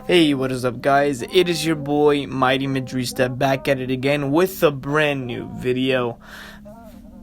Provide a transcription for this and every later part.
Hey, what is up guys? It is your boy Mighty Madrista back at it again with a brand new video.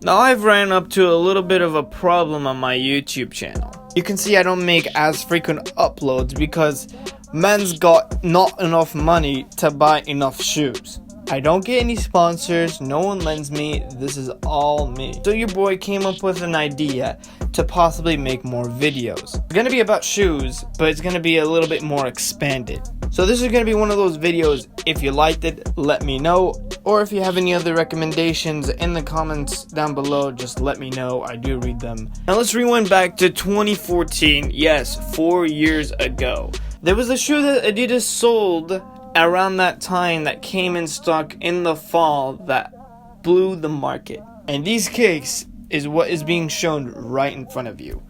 Now I've ran up to a little bit of a problem on my YouTube channel. You can see I don't make as frequent uploads because man's got not enough money to buy enough shoes. I don't get any sponsors, no one lends me, this is all me. So your boy came up with an idea to possibly make more videos. It's gonna be about shoes, but it's gonna be a little bit more expanded. So this is gonna be one of those videos. If you liked it, let me know. Or if you have any other recommendations in the comments down below, just let me know. I do read them. Now let's rewind back to 2014. Yes, 4 years ago. There was a shoe that Adidas sold around that time that came in stock in the fall that blew the market. And these kicks is what is being shown right in front of you.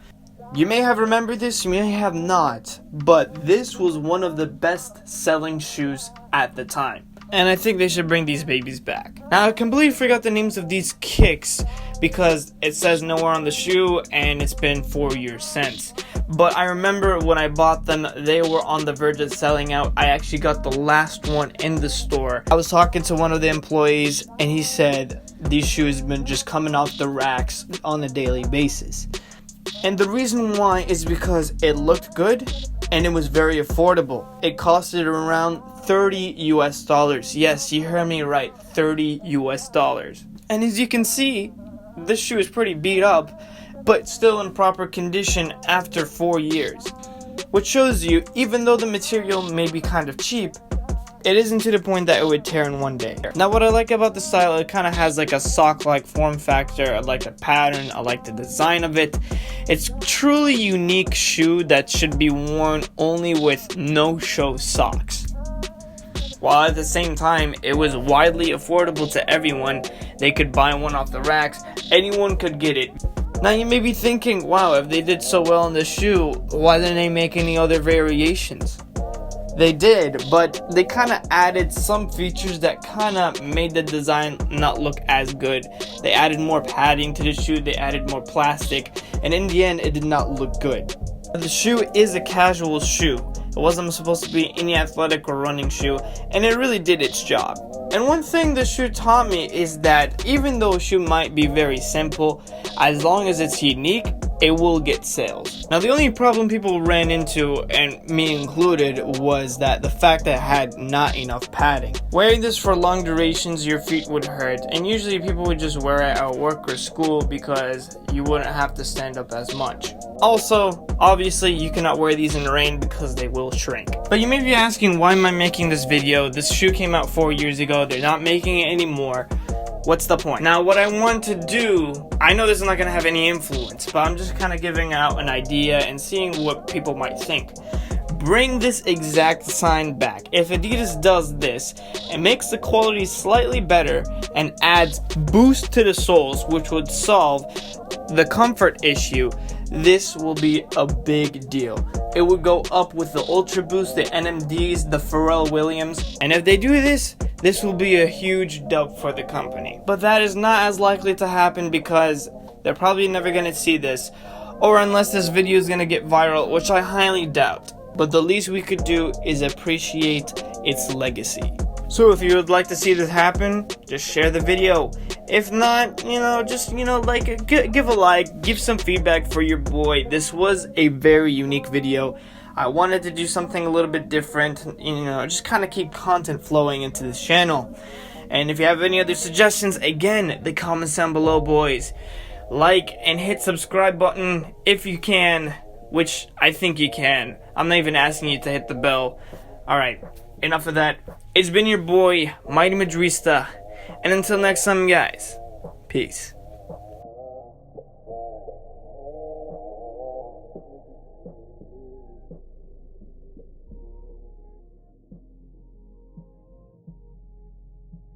You may have remembered this, you may have not, but this was one of the best selling shoes at the time. And I think they should bring these babies back. Now I completely forgot the names of these kicks because it says nowhere on the shoe and it's been 4 years since. But I remember when I bought them, they were on the verge of selling out. I actually got the last one in the store. I was talking to one of the employees and he said these shoes have been just coming off the racks on a daily basis. And the reason why is because it looked good and it was very affordable. It costed around $30 US. Yes, you heard me right, $30 US. And as you can see, this shoe is pretty beat up, but still in proper condition after 4 years. Which shows you, even though the material may be kind of cheap, it isn't to the point that it would tear in one day. Now what I like about the style, it kind of has like a sock-like form factor. I like the pattern, I like the design of it. It's truly unique shoe that should be worn only with no-show socks. While at the same time, it was widely affordable to everyone. They could buy one off the racks, anyone could get it. Now you may be thinking, wow, if they did so well in this shoe, why didn't they make any other variations? They did, but they kind of added some features that kind of made the design not look as good. They added more padding to the shoe, they added more plastic, and in the end, it did not look good. The shoe is a casual shoe. It wasn't supposed to be any athletic or running shoe, and it really did its job. And one thing the shoe taught me is that even though a shoe might be very simple, as long as it's unique, it will get sales. Now the only problem people ran into, and me included, was that the fact that it had not enough padding. Wearing this for long durations, your feet would hurt, and usually people would just wear it at work or school because you wouldn't have to stand up as much. Also, obviously you cannot wear these in the rain because they will shrink. But you may be asking, why am I making this video? This shoe came out 4 years ago, they're not making it anymore. What's the point? Now what I want to do, I know this is not going to have any influence, but I'm just kind of giving out an idea and seeing what people might think. Bring this exact sign back. If Adidas does this, it makes the quality slightly better and adds boost to the soles, which would solve the comfort issue. This will be a big deal. It would go up with the Ultraboost, the NMDs, the Pharrell Williams, and if they do this, this will be a huge dub for the company. But that is not as likely to happen because they're probably never going to see this, or unless this video is going to get viral, which I highly doubt. But the least we could do is appreciate its legacy. So if you would like to see this happen, just share the video. If not, just, like, give a like, give some feedback for your boy. This was a very unique video. I wanted to do something a little bit different, just kind of keep content flowing into this channel. And if you have any other suggestions, again, the comments down below, boys. Like and hit subscribe button if you can, which I think you can. I'm not even asking you to hit the bell. Alright, enough of that. It's been your boy, Mighty Madrista. And until next time, guys, peace.